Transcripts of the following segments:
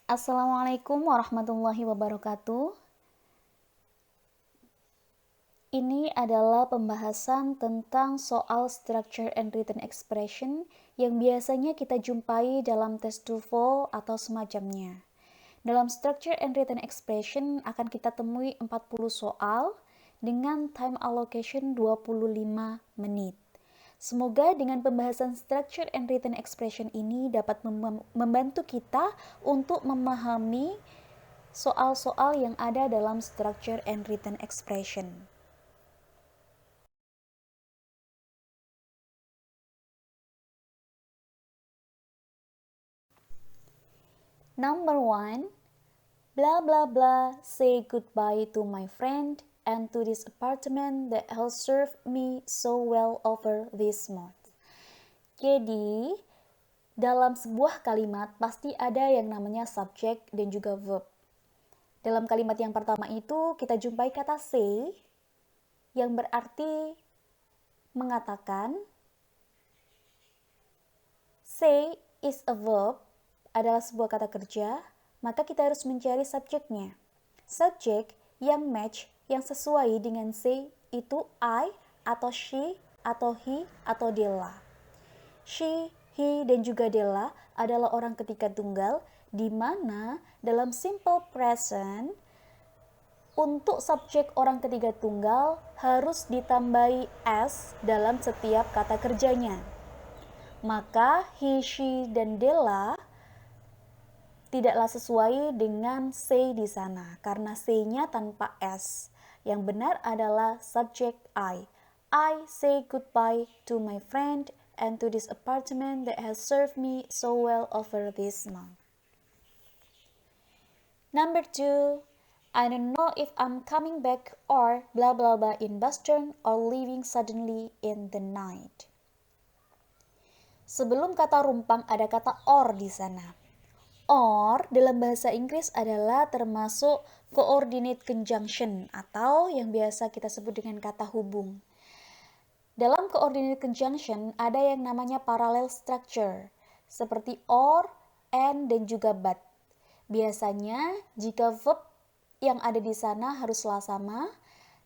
Assalamualaikum warahmatullahi wabarakatuh. Ini adalah pembahasan tentang soal structure and written expression yang biasanya kita jumpai dalam tes TOEFL atau semacamnya. Dalam structure and written expression akan kita temui 40 soal dengan time allocation 25 menit. Semoga dengan pembahasan structure and written expression ini dapat membantu kita untuk memahami soal-soal yang ada dalam structure and written expression. Number 1, blah blah blah, say goodbye to my friend and to this apartment that has served me so well over this month. Jadi, dalam sebuah kalimat pasti ada yang namanya subject dan juga verb. Dalam kalimat yang pertama itu kita jumpai kata say yang berarti mengatakan. Say is a verb, adalah sebuah kata kerja, maka kita harus mencari subjeknya. Subjek yang match, yang sesuai dengan say itu I, atau she, atau he, atau Della. She, he, dan juga Della adalah orang ketiga tunggal, di mana dalam simple present, untuk subjek orang ketiga tunggal harus ditambahi s dalam setiap kata kerjanya. Maka he, she, dan Della tidaklah sesuai dengan say di sana karena say-nya tanpa s. Yang benar adalah subject I. I say goodbye to my friend and to this apartment that has served me so well over this month. Number 2, I don't know if I'm coming back or blah blah blah in Boston or leaving suddenly in the night. Sebelum kata rumpang ada kata or di sana. Or dalam bahasa Inggris adalah termasuk coordinate conjunction atau yang biasa kita sebut dengan kata hubung. Dalam coordinate conjunction ada yang namanya parallel structure seperti or, and, dan juga but. Biasanya jika verb yang ada di sana haruslah sama,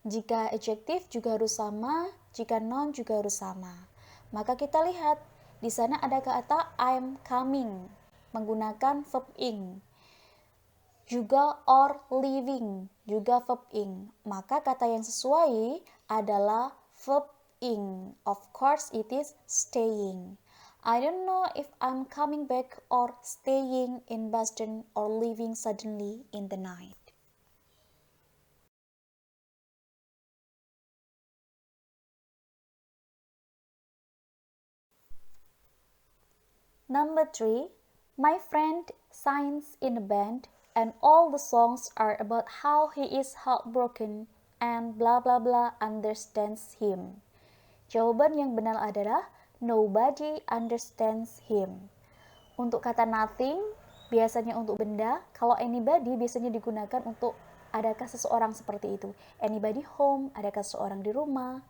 jika adjective juga harus sama, jika noun juga harus sama. Maka kita lihat di sana ada kata I'm coming menggunakan verb ing. Juga or leaving, juga verb ing. Maka kata yang sesuai adalah verb ing. Of course it is staying. I don't know if I'm coming back or staying in Boston or leaving suddenly in the night. Number 3, my friend sings in a band and all the songs are about how he is heartbroken and blah blah blah understands him. Jawaban yang benar adalah nobody understands him. Untuk kata nothing biasanya untuk benda, kalau anybody biasanya digunakan untuk adakah seseorang seperti itu. Anybody home, adakah seseorang di rumah.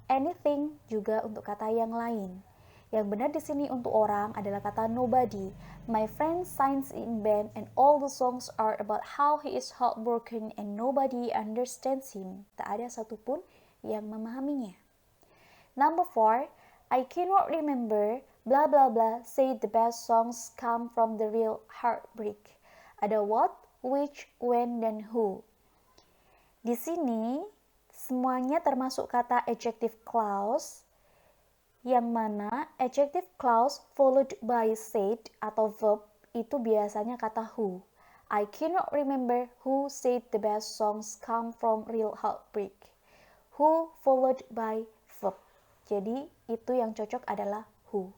Anything juga untuk kata yang lain. Yang benar di sini untuk orang adalah kata nobody. My friend sings in band and all the songs are about how he is heartbroken and nobody understands him. Tak ada satupun yang memahaminya. Number 4, I cannot remember blah blah blah say the best songs come from the real heartbreak. Ada what, which, when, dan who. Di sini semuanya termasuk kata adjective clause, yang mana adjective clause followed by said atau verb itu biasanya kata who. I cannot remember who said the best songs come from real heartbreak. Who followed by verb. Jadi itu yang cocok adalah who.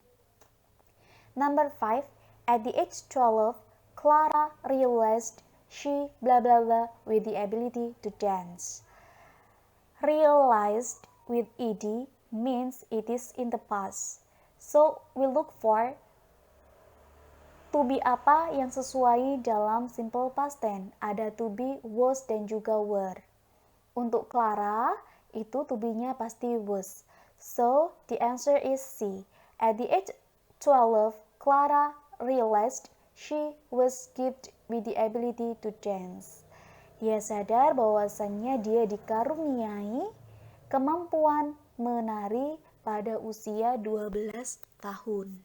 Number 5, at the age 12, Clara realized she blah blah blah with the ability to dance. Realized with ed means it is in the past. So, we look for to be apa yang sesuai dalam simple past tense. Ada to be, was, dan juga were. Untuk Clara, itu to be-nya pasti was. So, the answer is C. At the age 12, Clara realized she was gifted with the ability to dance. Dia sadar bahwasannya dia dikaruniai kemampuan menari pada usia 12 tahun.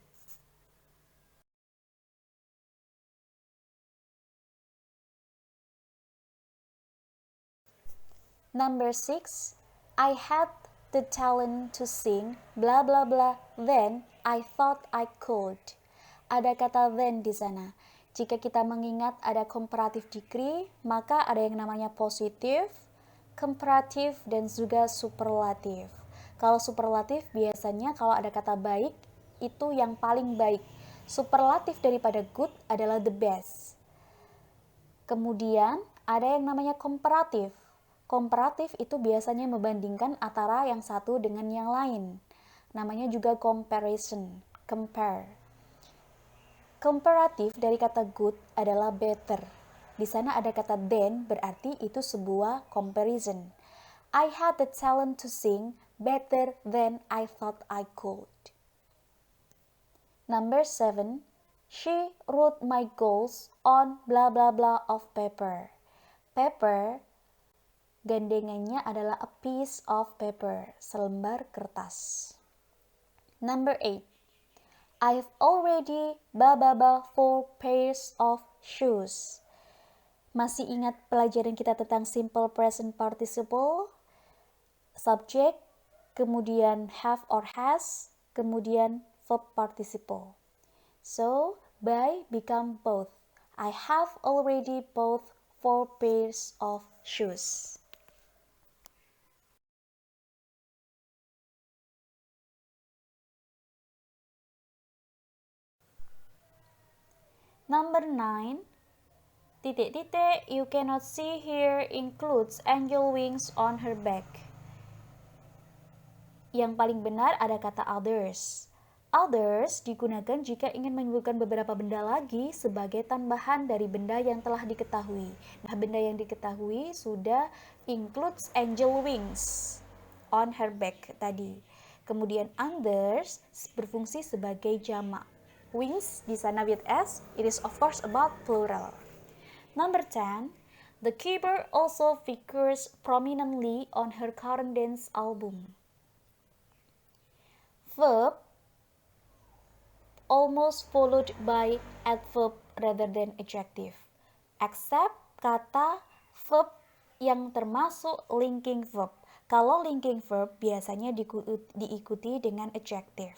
Number 6, I had the talent to sing blah blah blah, then I thought I could. Ada kata then di sana. Jika kita mengingat ada comparative degree, maka ada yang namanya positif, comparative, dan juga superlatif. Kalau superlatif biasanya kalau ada kata baik, itu yang paling baik. Superlatif daripada good adalah the best. Kemudian ada yang namanya komparatif. Komparatif itu biasanya membandingkan antara yang satu dengan yang lain. Namanya juga comparison, compare. Komparatif dari kata good adalah better. Di sana ada kata than, berarti itu sebuah comparison. I had the talent to sing better than I thought I could. Number 7, she wrote my goals on blah blah blah of paper. Paper gandengannya adalah a piece of paper, selembar kertas. Number 8, I've already blah blah blah 4 pairs of shoes. Masih ingat pelajaran kita tentang simple present participle? Subject, kemudian have or has, kemudian verb participle. So, buy become both. I have already bought 4 pairs of shoes. Number 9, titik-titik you cannot see here includes angel wings on her back. Yang paling benar ada kata others. Others digunakan jika ingin menyebutkan beberapa benda lagi sebagai tambahan dari benda yang telah diketahui. Nah, benda yang diketahui sudah includes angel wings on her back tadi. Kemudian others berfungsi sebagai jamak. Wings di sana with S, it is of course about plural. Number 10, the keyboard also figures prominently on her current dance album. Verb almost followed by adverb rather than adjective, except kata verb yang termasuk linking verb. Kalau linking verb biasanya diikuti dengan adjective.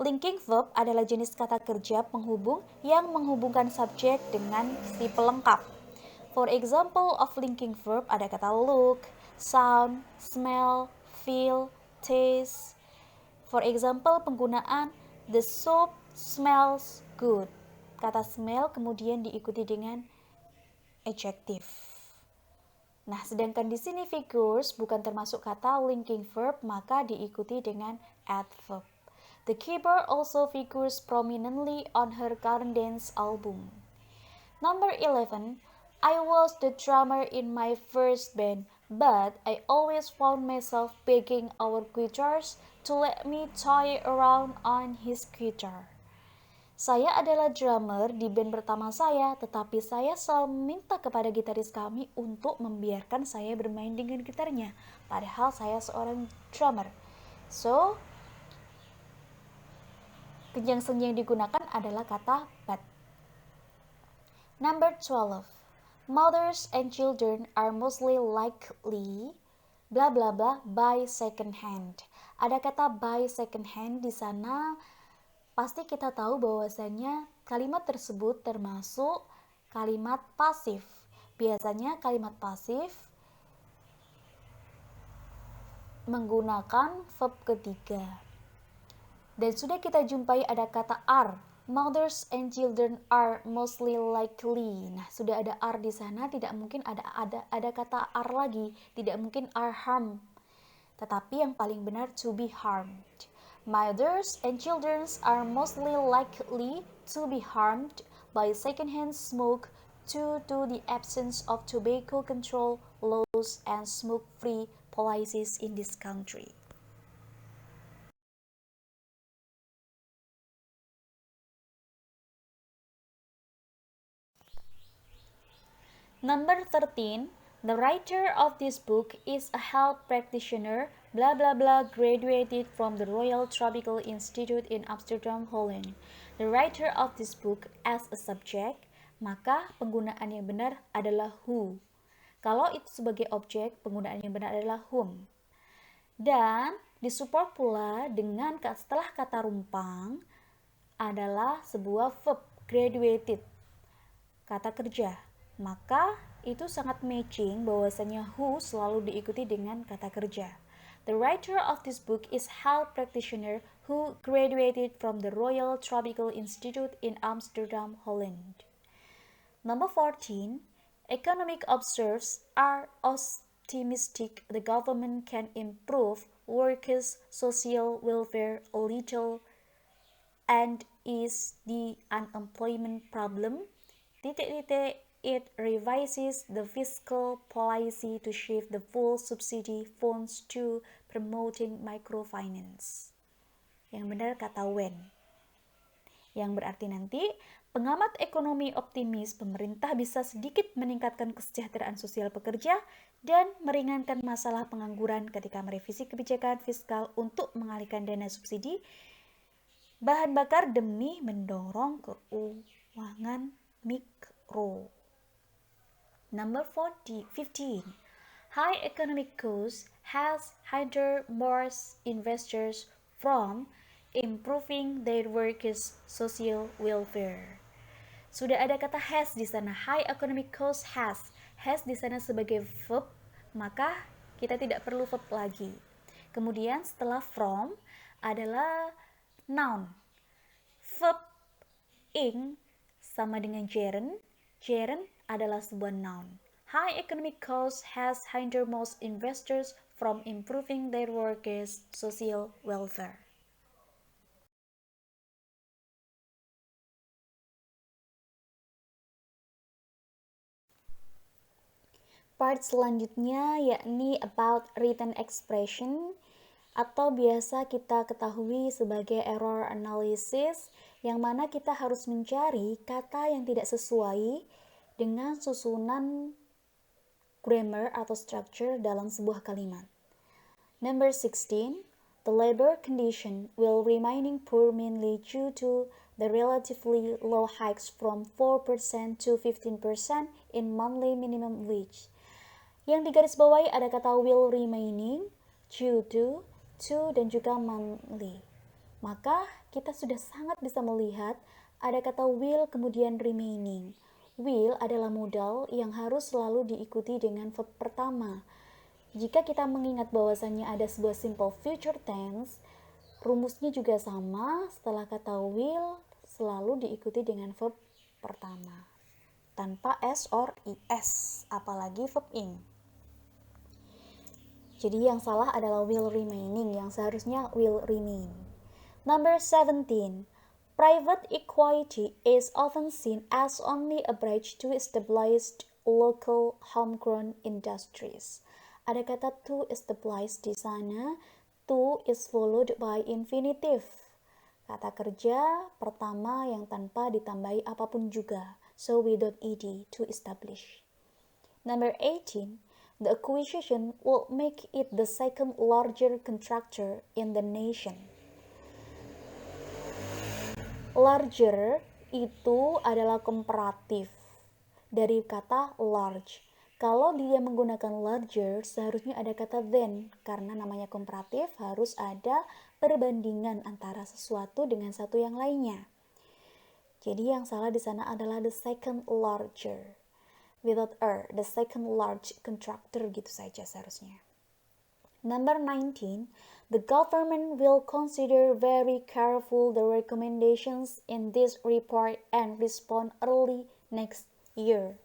Linking verb adalah jenis kata kerja penghubung yang menghubungkan subjek dengan si pelengkap. For example of linking verb ada kata look, sound, smell, feel, taste. For example penggunaan the soup smells good. Kata smell kemudian diikuti dengan adjective. Nah, sedangkan di sini figures bukan termasuk kata linking verb, maka diikuti dengan adverb. The keyboard also figures prominently on her current dance album. Number 11, I was the drummer in my first band, but I always found myself begging our guitars to let me toy around on his guitar. Saya adalah drummer di band pertama saya, tetapi saya selalu meminta kepada gitaris kami untuk membiarkan saya bermain dengan gitarnya, padahal saya seorang drummer. So, konjungsi yang digunakan adalah kata but. Number 12, mothers and children are mostly likely blah blah blah buy second hand. Ada kata buy second hand di sana. Pasti kita tahu bahwasanya kalimat tersebut termasuk kalimat pasif. Biasanya kalimat pasif menggunakan verb ketiga. Dan sudah kita jumpai ada kata are. Mothers and children are mostly likely. Nah, sudah ada are di sana, tidak mungkin ada kata are lagi, tidak mungkin are harmed. Tetapi yang paling benar to be harmed. Mothers and children are mostly likely to be harmed by secondhand smoke due to the absence of tobacco control laws and smoke-free policies in this country. Number 13, the writer of this book is a health practitioner, blah blah blah, graduated from the Royal Tropical Institute in Amsterdam, Holland. The writer of this book as a subject, maka penggunaan yang benar adalah who. Kalau itu sebagai objek, penggunaan yang benar adalah whom. Dan disupport pula dengan setelah kata rumpang adalah sebuah verb, graduated, kata kerja. Maka itu sangat matching bahwasanya who selalu diikuti dengan kata kerja. The writer of this book is health practitioner who graduated from the Royal Tropical Institute in Amsterdam, Holland. Number 14, economic observers are optimistic the government can improve workers' social welfare a little and ease the unemployment problem. It revises the fiscal policy to shift the full subsidy funds to promoting microfinance. Yang benar kata when. Yang berarti nanti pengamat ekonomi optimis pemerintah bisa sedikit meningkatkan kesejahteraan sosial pekerja dan meringankan masalah pengangguran ketika merevisi kebijakan fiskal untuk mengalihkan dana subsidi bahan bakar demi mendorong keuangan mikro. Number 15. High economic cost has hindered most investors from improving their workers' social welfare. Sudah ada kata has di sana. High economic cost has. Has di sana sebagai verb, maka kita tidak perlu verb lagi. Kemudian setelah from adalah noun. Verb ing sama dengan gerund. Gerund adalah sebuah noun. High economic cost has hindered most investors from improving their workers' social welfare. Part selanjutnya yakni about written expression atau biasa kita ketahui sebagai error analysis, yang mana kita harus mencari kata yang tidak sesuai dengan susunan grammar atau structure dalam sebuah kalimat. Number 16, the labor condition will remaining poor mainly due to the relatively low hikes from 4% to 15% in monthly minimum wage. Yang digarisbawahi ada kata will remaining, due to, dan juga monthly. Maka kita sudah sangat bisa melihat ada kata will kemudian remaining. Will adalah modal yang harus selalu diikuti dengan verb pertama. Jika kita mengingat bahwasannya ada sebuah simple future tense, rumusnya juga sama, setelah kata will selalu diikuti dengan verb pertama. Tanpa S or IS, apalagi verb ing. Jadi yang salah adalah will remaining, yang seharusnya will remain. Number 17. Private equity is often seen as only a bridge to established local homegrown industries. Ada kata to establish di sana. To is followed by infinitive. Kata kerja pertama yang tanpa ditambahi apapun juga. So without ed, to establish. Number 18. The acquisition will make it the second larger contractor in the nation. Larger itu adalah komparatif dari kata large. Kalau dia menggunakan larger, seharusnya ada kata than, karena namanya komparatif harus ada perbandingan antara sesuatu dengan satu yang lainnya. Jadi yang salah di sana adalah the second larger. Without the second large contractor gitu saja seharusnya. Number 19, the government will consider very careful the recommendations in this report and respond early next year.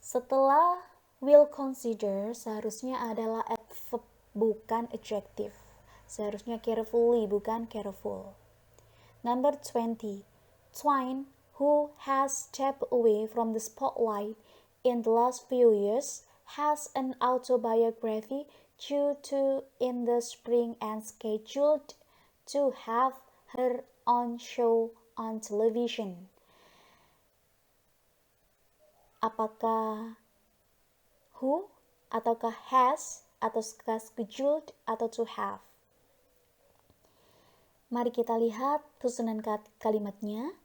Setelah will consider seharusnya adalah adverb bukan adjective. Seharusnya carefully bukan careful. Number 20, Twain, who has stepped away from the spotlight in the last few years, has an autobiography due to in the spring and scheduled to have her own show on television. Apakah who, ataukah has, ataukah scheduled, atau to have? Mari kita lihat susunan kalimatnya.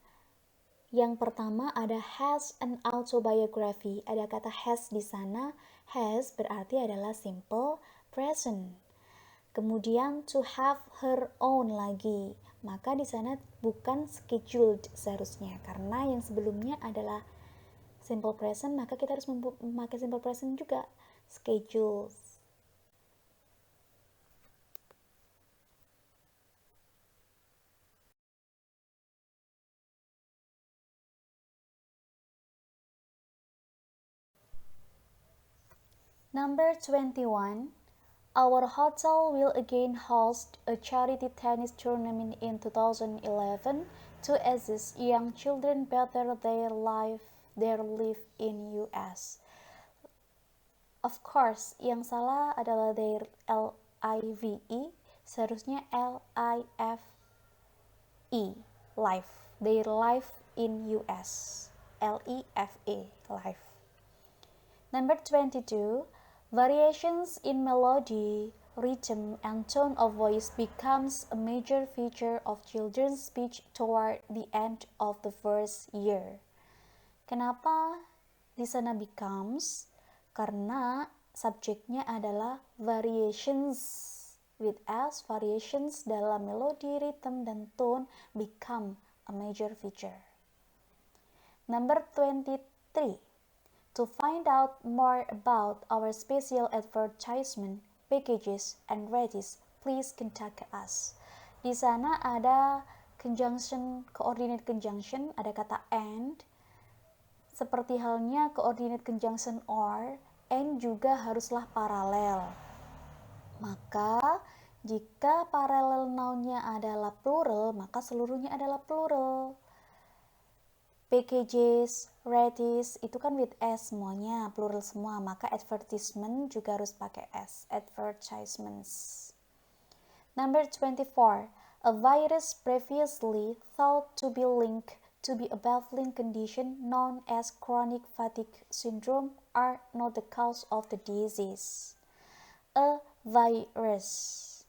Yang pertama ada has an autobiography. Ada kata has di sana. Has berarti adalah simple present. Kemudian to have her own lagi. Maka di sana bukan scheduled seharusnya, karena yang sebelumnya adalah simple present, maka kita harus memakai simple present juga, schedules. Number 21. Our hotel will again host a charity tennis tournament in 2011 to assist young children better their life in US. Of course, yang salah adalah their L-I-V-E, seharusnya L-I-F-E, life. Their life in US. L-I-F-E, life. Number 22. Variations in melody, rhythm, and tone of voice becomes a major feature of children's speech toward the end of the first year. Kenapa di sana becomes? Karena subjeknya adalah variations with S. Variations dalam melodi, rhythm, dan tone become a major feature. Number 23. To find out more about our special advertisement, packages, and rates, please contact us. Di sana ada conjunction, coordinate conjunction, ada kata and. Seperti halnya coordinate conjunction or, and juga haruslah paralel. Maka, jika parallel noun-nya adalah plural, maka seluruhnya adalah plural. Packages, rates, itu kan with S semuanya, plural semua, maka advertisement juga harus pakai S, advertisements. Number 24. A virus previously thought to be linked to be a baffling condition known as chronic fatigue syndrome are not the cause of the disease. A virus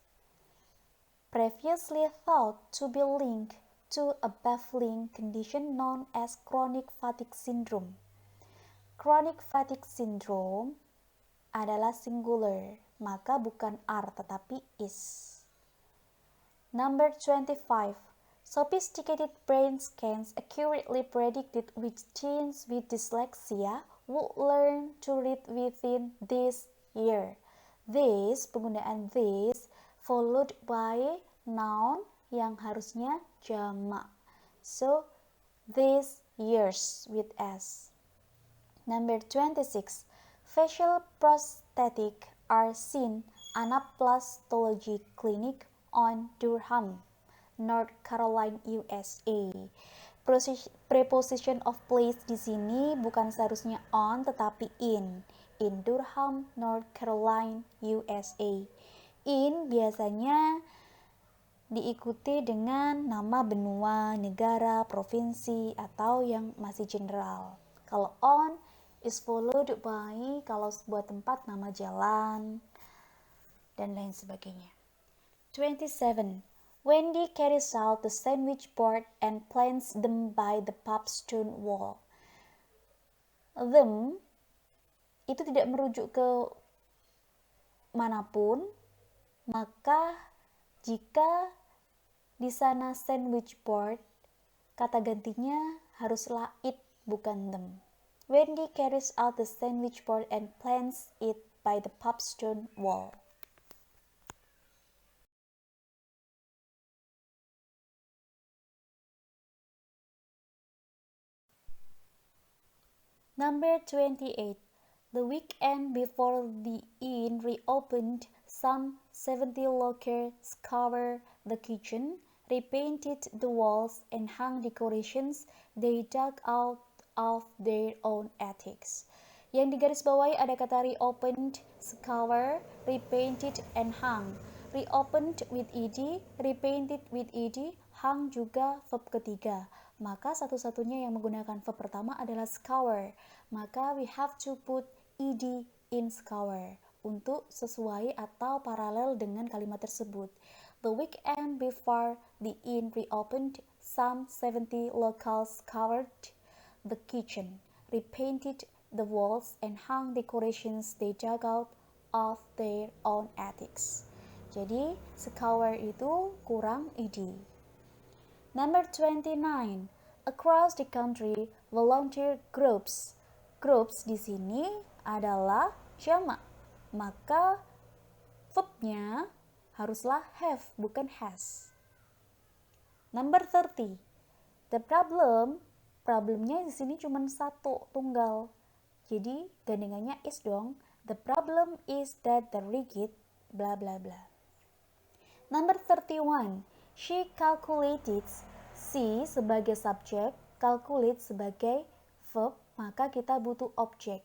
previously thought to be linked to a baffling condition known as chronic fatigue syndrome. Chronic fatigue syndrome adalah singular, maka bukan are tetapi is. Number 25. Sophisticated brain scans accurately predicted which teens with dyslexia would learn to read within this year. This, penggunaan this, followed by noun yang harusnya jamak. So, these years with S. Number 26. Facial prosthetic are seen Anaplastology Clinic on Durham, North Carolina, USA. Preposition of place di sini bukan seharusnya on tetapi in Durham, North Carolina, USA. In biasanya diikuti dengan nama benua, negara, provinsi, atau yang masih general. Kalau on is followed by, kalau sebuah tempat, nama jalan, dan lain sebagainya. 27. Wendy carries out the sandwich board and plants them by the pub stone wall. Them itu tidak merujuk ke manapun, maka jika di sana sandwich board, kata gantinya haruslah it, bukan them. Wendy carries out the sandwich board and plants it by the pub stone wall. Number 28. The weekend before the inn reopened, some 70 lockers scoured the kitchen, repainted the walls, and hung decorations they dug out of their own attics. Yang digarisbawahi ada kata reopened, scour, repainted, and hung. Reopened with ed, repainted with ed, hung juga verb ketiga. maka satu-satunya yang menggunakan verb pertama adalah scour. Maka we have to put ed in scour untuk sesuai atau paralel dengan kalimat tersebut. The weekend before the inn reopened, some 70 locals scoured the kitchen, repainted the walls, and hung decorations they dug out of their own attics. Jadi, scour itu kurang ed. Number 29. Across the country, volunteer groups. Groups di sini adalah jamak. Maka verbnya haruslah have, bukan has. Number 30. The problemnya di sini cuma satu, tunggal. Jadi gandengannya is dong. The problem is that the rigid bla bla bla. Number 31. She calculated. She sebagai subjek, calculate sebagai verb, maka kita butuh objek.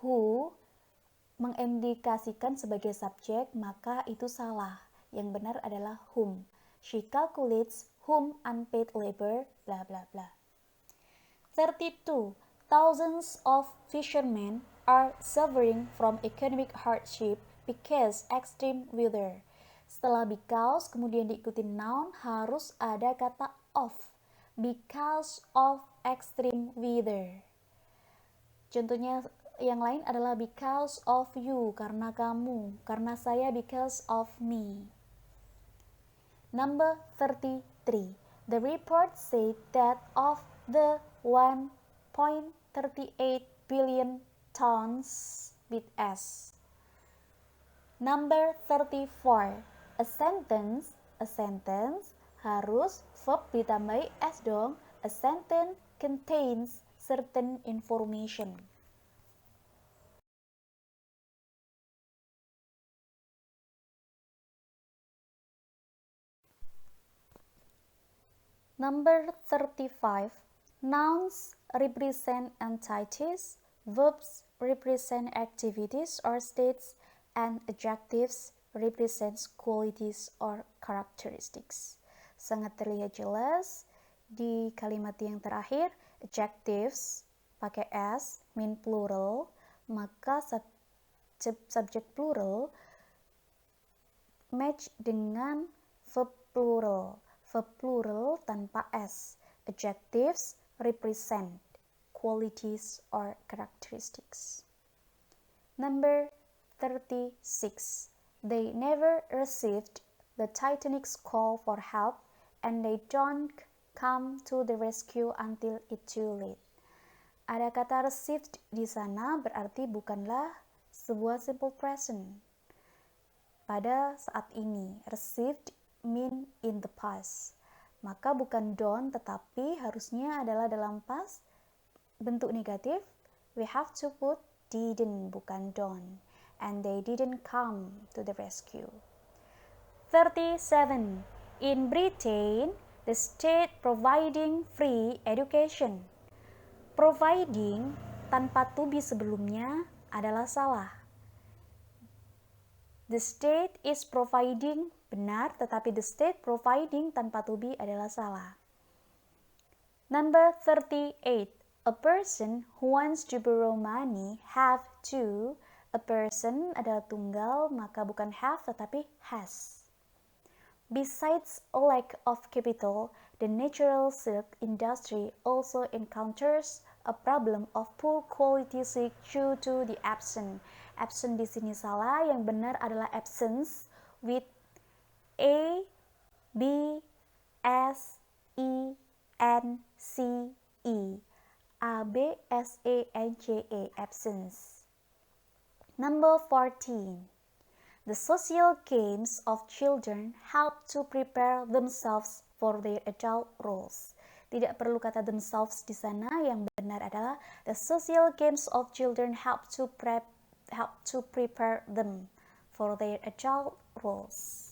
Who mengindikasikan sebagai subjek, maka itu salah. Yang benar adalah whom. She calculates whom unpaid labor, bla bla bla. 32. Thousands of fishermen are suffering from economic hardship because extreme weather. Setelah because kemudian diikuti noun, harus ada kata of. Because of extreme weather. Contohnya yang lain adalah because of you, karena kamu, karena saya, because of me. Number 33. The report said that of the 1.38 billion tons with S. Number 34. A sentence harus verb ditambahi S dong. A sentence contains certain information. Number 35. Nouns represent entities, verbs represent activities or states, and adjectives represents qualities or characteristics. Sangat terlihat jelas di kalimat yang terakhir, adjectives pakai s, mean plural, maka subjek plural match dengan verb plural. Verb plural tanpa s. Adjectives represent qualities or characteristics. Number 36. They never received the Titanic's call for help, and they don't come to the rescue until it's too late. Ada kata received di sana berarti bukanlah sebuah simple present. Pada saat ini, received mean in the past. Maka bukan don't, tetapi harusnya adalah dalam past bentuk negatif. We have to put didn't, bukan don't. And they didn't come to the rescue. 37. In Britain, the state providing free education. Providing tanpa to be sebelumnya adalah salah. The state is providing benar, tetapi the state providing tanpa to be adalah salah. Number 38. A person who wants to borrow money have to. A person adalah tunggal, maka bukan have tetapi has. Besides a lack of capital, the natural silk industry also encounters a problem of poor quality silk due to the absence. Absent di sini salah, yang benar adalah absence with A, B, S, E, N, C, E. A, B, S, A, N, C, E, absence. Number 14. The social games of children help to prepare themselves for their adult roles. Tidak perlu kata themselves di sana, yang benar adalah the social games of children help to prepare them for their adult roles.